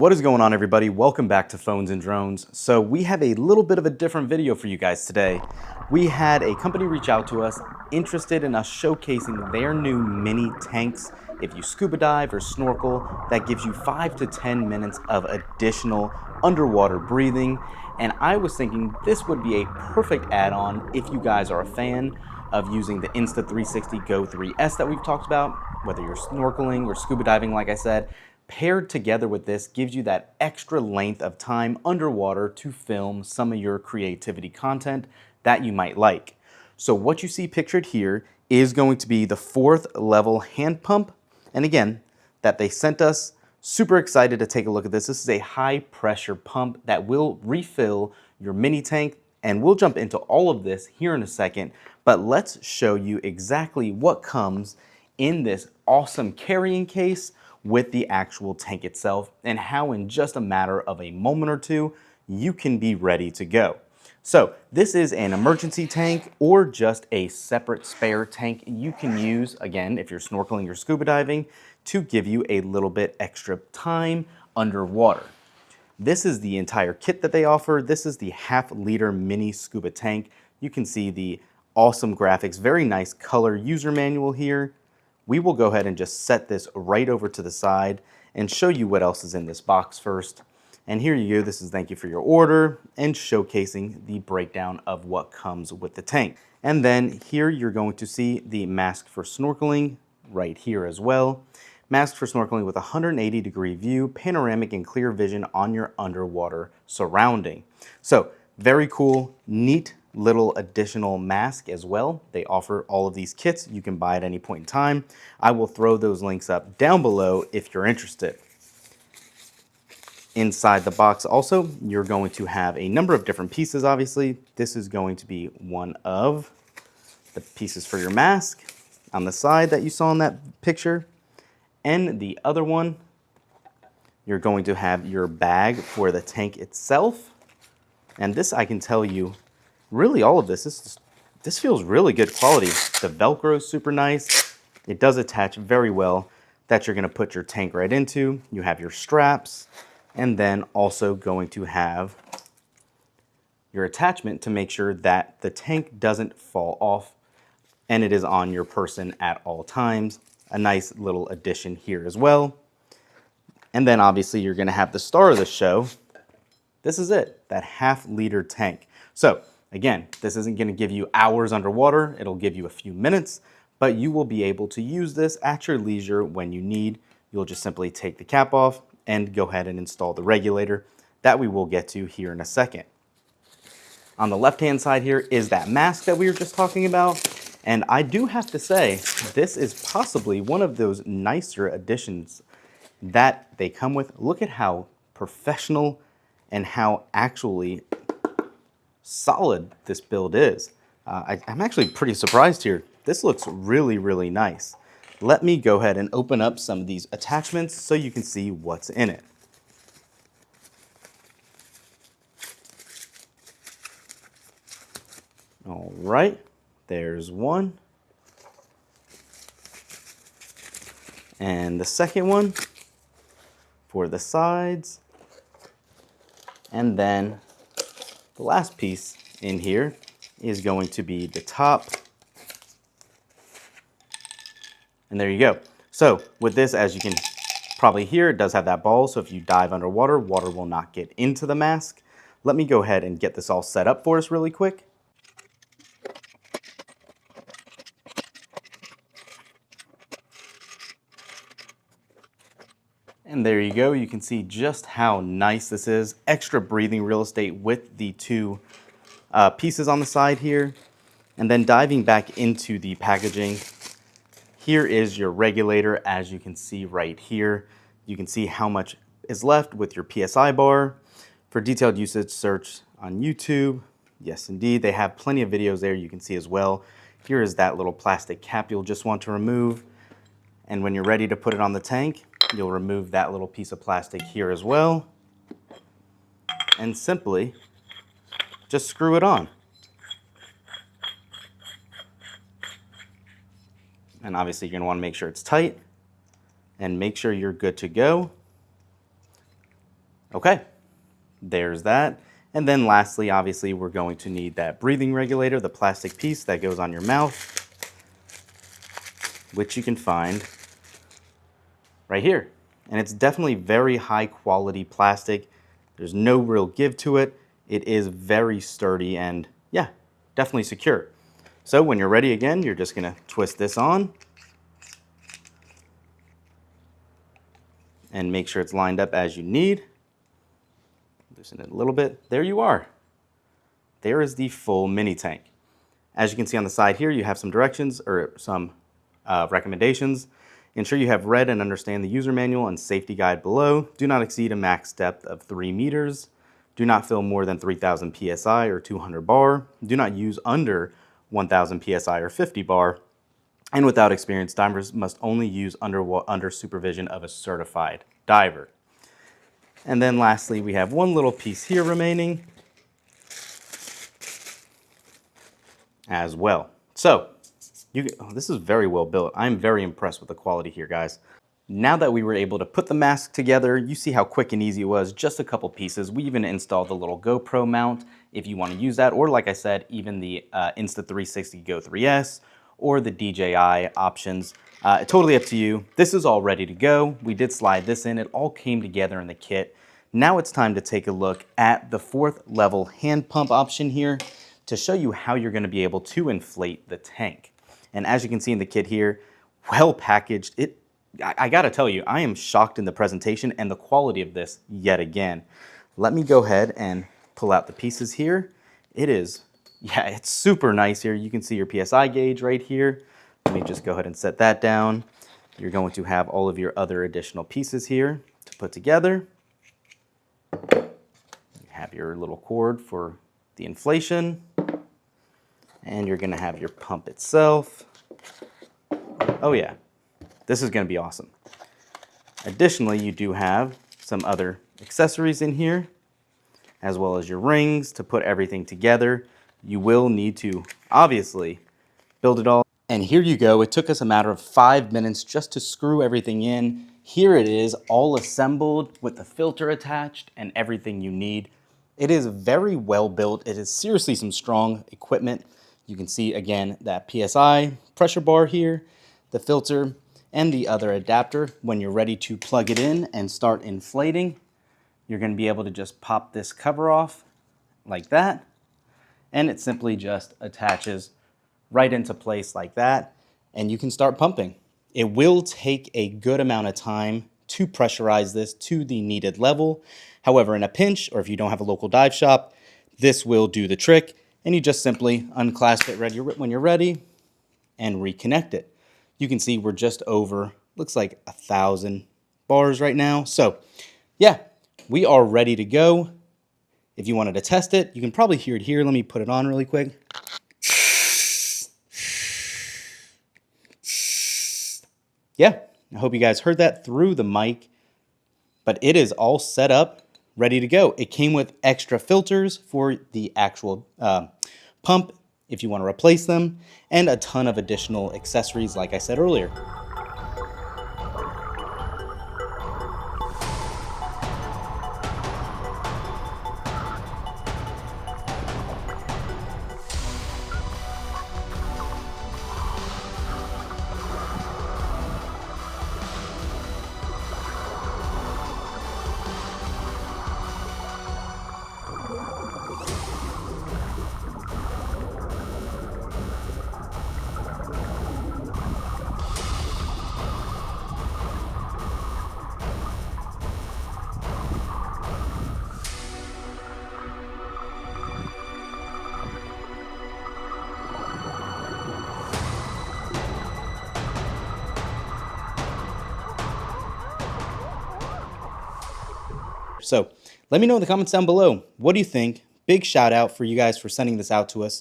What is going on, everybody? Welcome back to Phones and Drones. So we have a little bit of a different video for you guys today. We had a company reach out to us interested in us showcasing their new mini tanks. If you scuba dive or snorkel, that gives you 5 to 10 minutes of additional underwater breathing. And I was thinking this would be a perfect add-on if you guys are a fan of using the Insta360 Go 3S that we've talked about, whether you're snorkeling or scuba diving, like I said. Paired together with this gives you that extra length of time underwater to film some of your creativity content that you might like. So what you see pictured here is going to be the 4th level hand pump. And again, that they sent us. Super excited to take a look at this. This is a high pressure pump that will refill your mini tank, and we'll jump into all of this here in a second. But let's show you exactly what comes in this awesome carrying case with the actual tank itself, and how in just a matter of a moment or two, you can be ready to go. So this is an emergency tank or just a separate spare tank you can use, again, if you're snorkeling or scuba diving, to give you a little bit extra time underwater. This is the entire kit that they offer. This is the half-liter mini scuba tank. You can see the awesome graphics, very nice color user manual here. We will go ahead and just set this right over to the side and show you what else is in this box first. And here you go, this is thank you for your order and showcasing the breakdown of what comes with the tank. And then here you're going to see the mask for snorkeling right here as well. Mask for snorkeling with a 180-degree view, panoramic and clear vision on your underwater surrounding. So very cool, neat little additional mask as well. They offer all of these kits you can buy at any point in time. I will throw those links up down below if you're interested. Inside the box also, you're going to have a number of different pieces, obviously. This is going to be one of the pieces for your mask on the side that you saw in that picture. And the other one, you're going to have your bag for the tank itself. And this, I can tell you, really all of this feels really good quality. The Velcro is super nice. It does attach very well, that you're gonna put your tank right into. You have your straps, and then also going to have your attachment to make sure that the tank doesn't fall off and it is on your person at all times. A nice little addition here as well. And then obviously you're gonna have the star of the show. This is it, that half-liter tank. So again, this isn't gonna give you hours underwater, it'll give you a few minutes, but you will be able to use this at your leisure when you need. You'll just simply take the cap off and go ahead and install the regulator that we will get to here in a second. On the left-hand side here is that mask that we were just talking about. And I do have to say, this is possibly one of those nicer additions that they come with. Look at how professional and how actually solid this build is. I'm actually pretty surprised here. This looks really, really nice. Let me go ahead and open up some of these attachments so you can see what's in it. All right, there's one. And the second one for the sides. And then the last piece in here is going to be the top. And there you go. So with this, as you can probably hear, it does have that ball. So if you dive underwater, water will not get into the mask. Let me go ahead and get this all set up for us really quick. And there you go. You can see just how nice this is. Extra breathing real estate with the two pieces on the side here. And then diving back into the packaging, here is your regulator. As you can see right here, you can see how much is left with your PSI bar. For detailed usage, search on YouTube. Yes, indeed. They have plenty of videos there you can see as well. Here is that little plastic cap you'll just want to remove. And when you're ready to put it on the tank, you'll remove that little piece of plastic here as well. And simply just screw it on. And obviously you're gonna wanna make sure it's tight and make sure you're good to go. Okay, there's that. And then lastly, obviously, we're going to need that breathing regulator, the plastic piece that goes on your mouth, which you can find right here. And it's definitely very high quality plastic. There's no real give to it. It is very sturdy and yeah, definitely secure. So when you're ready again, you're just gonna twist this on and make sure it's lined up as you need. Loosen it a little bit. There you are. There is the full mini tank. As you can see on the side here, you have some directions or some recommendations. Ensure you have read and understand the user manual and safety guide below. Do not exceed a max depth of 3 meters. Do not fill more than 3,000 PSI or 200 bar. Do not use under 1,000 PSI or 50 bar. And without experience, divers must only use under supervision of a certified diver. And then lastly, we have one little piece here remaining as well. So, this is very well built. I'm very impressed with the quality here, guys. Now that we were able to put the mask together, you see how quick and easy it was, just a couple pieces. We even installed the little GoPro mount if you want to use that, or like I said, even the Insta360 Go 3S or the DJI options. Totally up to you. This is all ready to go. We did slide this in. It all came together in the kit. Now it's time to take a look at the 4th level hand pump option here to show you how you're going to be able to inflate the tank. And as you can see in the kit here, well packaged. I gotta tell you, I am shocked in the presentation and the quality of this yet again. Let me go ahead and pull out the pieces here. It's super nice here. You can see your PSI gauge right here. Let me just go ahead and set that down. You're going to have all of your other additional pieces here to put together. You have your little cord for the inflation. And you're gonna have your pump itself. Oh yeah. This is going to be awesome. Additionally, you do have some other accessories in here, as well as your rings to put everything together. You will need to, obviously, build it all. And here you go. It took us a matter of 5 minutes just to screw everything in. Here it is, all assembled with the filter attached and everything you need. It is very well built. It is seriously some strong equipment. You can see, again, that PSI pressure bar here, the filter, and the other adapter. When you're ready to plug it in and start inflating, you're going to be able to just pop this cover off like that, and it simply just attaches right into place like that, and you can start pumping. It will take a good amount of time to pressurize this to the needed level. However, in a pinch, or if you don't have a local dive shop, this will do the trick, and you just simply unclasp it when you're ready and reconnect it. You can see we're just over, looks like 1,000 bars right now. So yeah, we are ready to go. If you wanted to test it, you can probably hear it here. Let me put it on really quick. Yeah, I hope you guys heard that through the mic, but it is all set up, ready to go. It came with extra filters for the actual pump if you want to replace them, and a ton of additional accessories like I said earlier. So let me know in the comments down below. What do you think? Big shout out for you guys for sending this out to us.